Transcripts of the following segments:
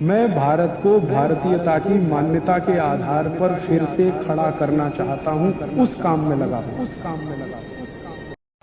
मैं भारत को भारतीयता की मान्यता के आधार पर फिर से खड़ा करना चाहता हूं, उस काम में लगा हूं।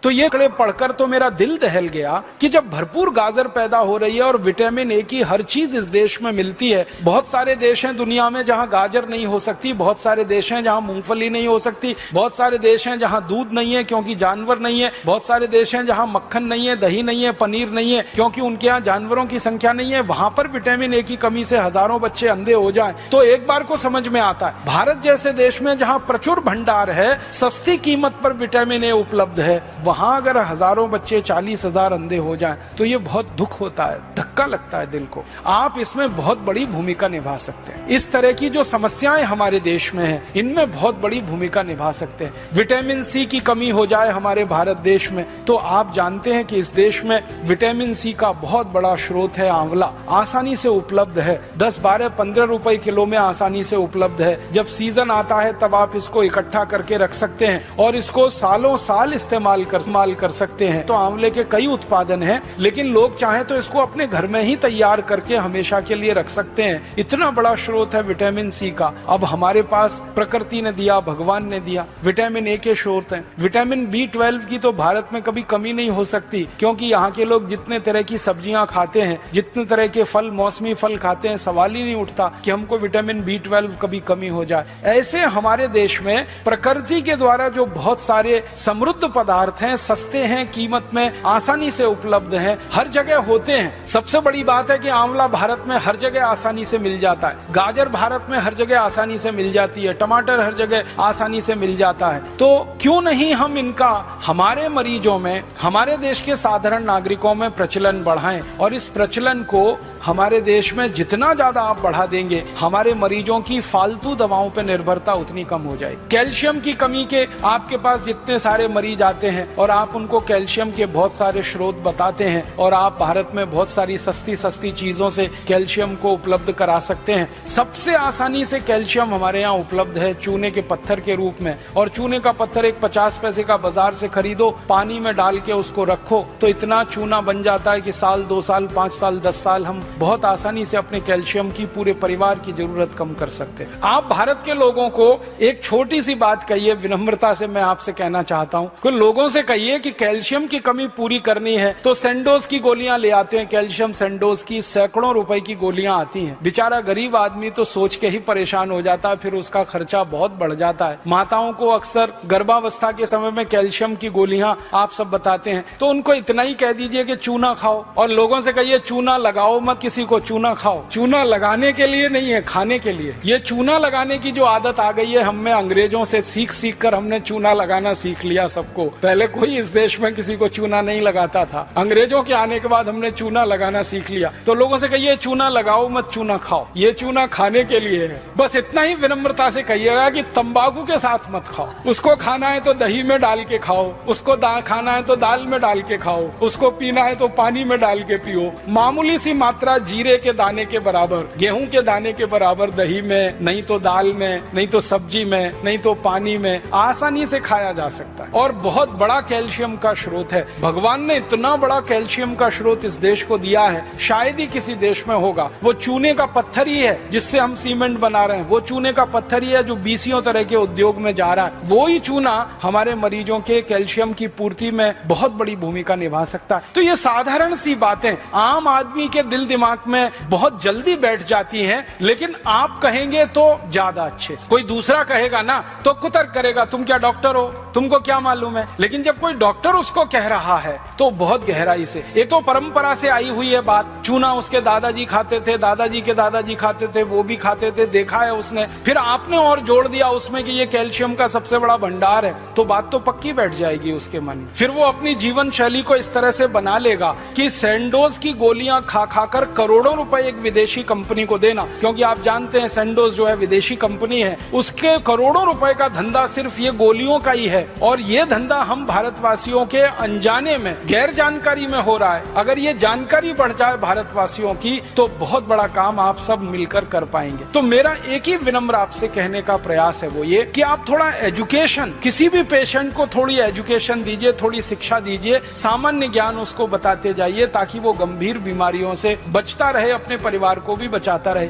तो ये कड़े पढ़कर तो मेरा दिल दहल गया कि जब भरपूर गाजर पैदा हो रही है और विटामिन ए की हर चीज इस देश में मिलती है। बहुत सारे देश हैं दुनिया में जहां गाजर नहीं हो सकती, बहुत सारे देश हैं जहां मूंगफली नहीं हो सकती, बहुत सारे देश हैं जहां दूध नहीं है क्योंकि जानवर नहीं है, बहुत सारे देश हैं जहां मक्खन नहीं है, दही नहीं है, पनीर नहीं है क्योंकि उनके यहाँ जानवरों की संख्या नहीं है। वहां पर विटामिन ए की कमी से हजारों बच्चे अंधे हो जाएं तो एक बार को समझ में आता है भारत जैसे देश में जहां प्रचुर भंडार है, सस्ती कीमत पर विटामिन ए उपलब्ध है, वहां अगर हजारों बच्चे 40,000 अंधे हो जाएं तो ये बहुत दुख होता है, धक्का लगता है दिल को। आप इसमें बहुत बड़ी भूमिका निभा सकते हैं। इस तरह की जो समस्याएं हमारे देश में हैं, इनमें बहुत बड़ी भूमिका निभा सकते हैं। विटामिन सी की कमी हो जाए हमारे भारत देश में तो आप जानते हैं कि इस देश में विटामिन सी का बहुत बड़ा स्रोत है आंवला, आसानी से उपलब्ध है, 10, 12, 15 रुपए किलो में आसानी से उपलब्ध है। जब सीजन आता है तब आप इसको इकट्ठा करके रख सकते हैं और इसको सालों साल इस्तेमाल कर सकते हैं। तो आंवले के कई उत्पादन हैं, लेकिन लोग चाहे तो इसको अपने घर में ही तैयार करके हमेशा के लिए रख सकते हैं। इतना बड़ा स्रोत है विटामिन सी का। अब हमारे पास प्रकृति ने दिया, भगवान ने दिया, विटामिन ए के स्रोत हैं। विटामिन B12 की तो भारत में कभी कमी नहीं हो सकती क्योंकि यहाँ के लोग जितने तरह की सब्जियां खाते हैं, जितने तरह के फल, मौसमी फल खाते हैं, सवाल ही नहीं उठता कि हमको विटामिन B12 कभी कमी हो जाए। ऐसे हमारे देश में प्रकृति के द्वारा जो बहुत सारे समृद्ध पदार्थ हैं, सस्ते हैं, कीमत में आसानी से उपलब्ध हैं, हर जगह होते हैं। सबसे बड़ी बात है कि आंवला भारत में हर जगह आसानी से मिल जाता है, गाजर भारत में हर जगह आसानी से मिल जाती है, टमाटर हर जगह आसानी से मिल जाता है। तो क्यों नहीं हम इनका हमारे मरीजों में, हमारे देश के साधारण नागरिकों में प्रचलन बढ़ाएं और इस प्रचलन को हमारे देश में जितना ज्यादा आप बढ़ा देंगे, हमारे मरीजों की फालतू दवाओं पर निर्भरता उतनी कम हो जाएगी। कैल्शियम की कमी के आपके पास जितने सारे मरीज आते हैं और आप उनको कैल्शियम के बहुत सारे स्रोत बताते हैं और आप भारत में बहुत सारी सस्ती चीजों से कैल्शियम को उपलब्ध करा सकते हैं। सबसे आसानी से कैल्शियम हमारे यहाँ उपलब्ध है चूने के पत्थर के रूप में, और चूने का पत्थर एक 50 पैसे का बाजार से खरीदो, पानी में डाल के उसको रखो तो इतना चूना बन जाता है कि साल, 2 साल, 5 साल, 10 साल हम बहुत आसानी से अपने कैल्शियम की पूरे परिवार की जरूरत कम कर सकते हैं। आप भारत के लोगों को एक छोटी सी बात कहिए, विनम्रता से मैं आपसे कहना चाहता हूँ कि लोगों से कहिए कि कैल्शियम की कमी पूरी करनी है तो सेंडोज की गोलियां ले आते हैं। कैल्शियम सेंडोज की सैकड़ों रुपए की गोलियां आती हैं। बेचारा गरीब आदमी तो सोच के ही परेशान हो जाता है, फिर उसका खर्चा बहुत बढ़ जाता है। माताओं को अक्सर गर्भावस्था के समय में कैल्शियम की गोलियां आप सब बताते हैं, तो उनको इतना ही कह दीजिए कि चूना खाओ, और लोगों से कहिए चूना लगाओ मत किसी को, चूना खाओ। चूना लगाने के लिए नहीं है, खाने के लिए। ये चूना लगाने की जो आदत आ गई है हम में, अंग्रेजों से सीख कर हमने चूना लगाना सीख लिया सबको। पहले कोई इस देश में किसी को चूना नहीं लगाता था, अंग्रेजों के आने के बाद हमने चूना लगाना सीख लिया। तो लोगों से कहिए चूना लगाओ मत, चूना खाओ। ये चूना खाने के लिए है। बस इतना ही विनम्रता से कहिएगा कि तंबाकू के साथ मत खाओ। उसको खाना है तो दही में डाल के खाओ, उसको खाना है तो दाल में डाल के खाओ, उसको पीना है तो पानी में डाल के पियो। मामूली सी मात्रा जीरे के दाने के बराबर, गेहूं के दाने के बराबर दही में, नहीं तो दाल में, नहीं तो सब्जी में, नहीं तो पानी में आसानी से खाया जा सकता है और बहुत बड़ा कैल्शियम का स्रोत है। भगवान ने इतना बड़ा कैल्शियम का स्रोत इस देश को दिया है, शायद ही किसी देश में होगा। वो चूने का पत्थर ही है जिससे हम सीमेंट बना रहे हैं, वो चूने का पत्थर ही है जो 20 तरह के उद्योग में जा रहा है। वो ही चूना हमारे मरीजों के कैल्शियम की पूर्ति में बहुत बड़ी भूमिका निभा सकता है। तो ये साधारण सी बातें आम आदमी के दिल दिमाग में बहुत जल्दी बैठ जाती हैं, लेकिन आप कहेंगे तो ज्यादा अच्छे से। कोई दूसरा कहेगा ना तो कुतर्क करेगा, तुम क्या डॉक्टर हो, तुमको क्या मालूम है। लेकिन जब कोई डॉक्टर उसको कह रहा है तो बहुत गहराई से, ये तो परंपरा से आई हुई है बात। चूना उसके दादाजी खाते थे, दादाजी के दादाजी खाते थे, वो भी खाते थे, देखा है उसने। फिर आपने और जोड़ दिया उसमें कि ये कैल्शियम का सबसे बड़ा भंडार है, तो बात तो पक्की बैठ जाएगी उसके मन में। फिर वो अपनी जीवन शैली को इस तरह से बना लेगा कि सेंडोज की गोलियां खा कर करोड़ों रुपए एक विदेशी कंपनी को देना, क्योंकि आप जानते हैं सेंडोज जो है विदेशी कंपनी है, उसके करोड़ों रुपए का धंधा सिर्फ ये गोलियों का ही है। और ये धंधा हम भारतवासियों के अनजाने में, गैर जानकारी में हो रहा है। अगर ये जानकारी बढ़ जाए भारतवासियों की तो बहुत बड़ा काम आप सब मिलकर कर पाएंगे। तो मेरा एक ही विनम्र आपसे कहने का प्रयास है वो ये कि आप थोड़ा एजुकेशन, किसी भी पेशेंट को थोड़ी एजुकेशन दीजिए, थोड़ी शिक्षा दीजिए, सामान्य ज्ञान उसको बताते जाइए ताकि वो गंभीर बीमारियों से बचता रहे, अपने परिवार को भी बचाता रहे।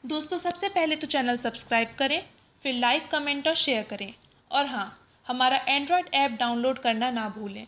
दोस्तों, सबसे पहले तो चैनल सब्सक्राइब करें, फिर लाइक, कमेंट और शेयर करें। और हाँ, हमारा एंड्रॉयड ऐप डाउनलोड करना ना भूलें।